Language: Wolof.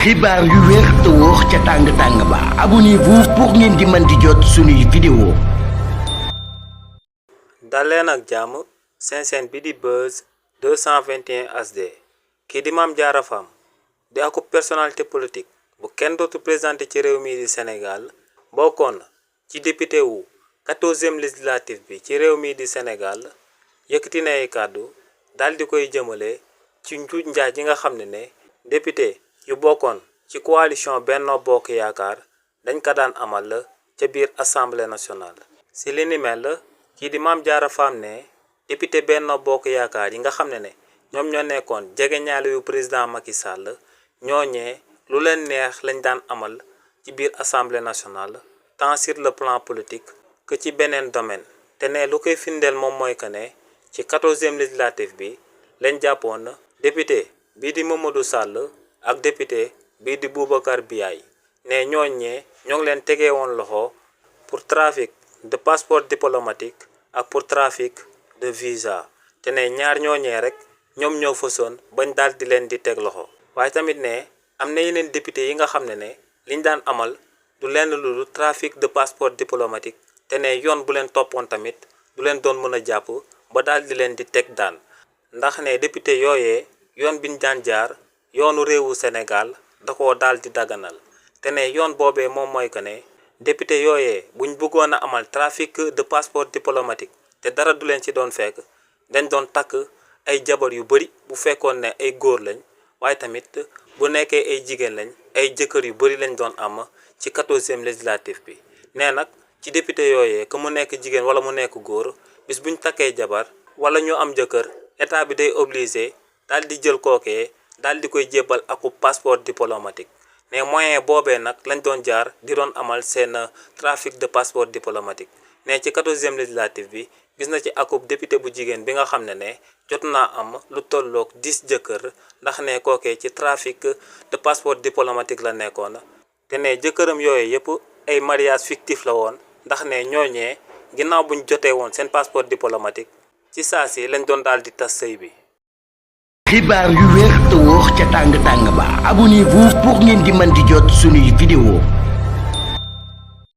xibaar yu wér te wóor ca tàng ba abonnez-vous pour ngeen di mën di jot suñuy vidéo. daleen ak jàmm seen chaîne bi di Buzz 221 HD kii di Mame Diarra Fam di akub personnalité politique bu kenn dootu présenté ci réew mi di Sénégal bokkoon ci député wu 14e législative bi ci réew mi di Sénégal yëkkati na ay kàddu daal di koy jëmale ci njuuj njaaj yi nga xam ne député yu bokkoon ci coalition Benno Bokk Yaakaar dañ ko daan amal ca biir assemblée nationale. si li ni mel kii di Mame Diarra Fam ne député Benno Bokk Yaakaar yi nga xam ne ñoom ñoo nekkoon jegeñaale yu président Macky Sall ñooñee lu leen neex lañ daan amal ci biir assemblée nationale tant sur le plan politique que ci beneen domaine te ne lu koy firndeel moom mooy que ne ci 14e législative bi lañ jàppoon député bii di Mamadou Sall ak député bii di Boubacar Biaye ne ñooñee ñoo ngi leen tegee woon loxo pour trafic de passeport diplomatique ak pour trafic de visa te ne ñaar ñooñee rek ñoom ñoo fësoon bañ daal di leen di teg loxo. waaye tamit ne am na yeneen député yi nga xam ne liñ daan amal du lenn lu trafic de passeport diplomatique te ne yoon bu leen toppoon tamit du leen doon mën a jàpp ba daal di leen di teg daan ndax ne député yooyee yoon biñ daan jaar yoonu réewu Sénégal da koo daal di daganal te ne yoon boobee moom mooy que ne député yooyee buñ bëggoon a amal trafic de passeport diplomatique te dara du leen ci doon fekk dañ doon takk ay jabar yu bari bu fekkoon ne ay góor lañ waaye tamit bu nekkee ay jigéen lañ ay jëkkër yu bari lañ doon am ci 14e législative bi nee nag ci député yooyee que mu nekk jigéen wala mu nekk góor bis buñ takkee jabar wala ñu am jëkkër état bi day obligé daal di jël kookee daal di koy jébbal akub passeport diplomatique mais moyen boobee nag lañ doon jaar di doon amal seen trafic de passeport diplomatique ne ci 14e législative bi gis na ci akub député bu jigéen bi nga xam ne jot naa am lu tolloog 10 jëkkër ndax ne kookee ci trafic de passeport diplomatique la nekkoon te ne jëkkëram yooyu yëpp ay mariage fictif la woon ndax ne ñooñee ginnaaw buñ jotee woon seen passeport diplomatique ci saa si lañ doon daal di tas sëy bi. xibaar yu wér te wóor ca tàng ba abonnez-vous pour ngeen di mën di jot suñuy vidéo.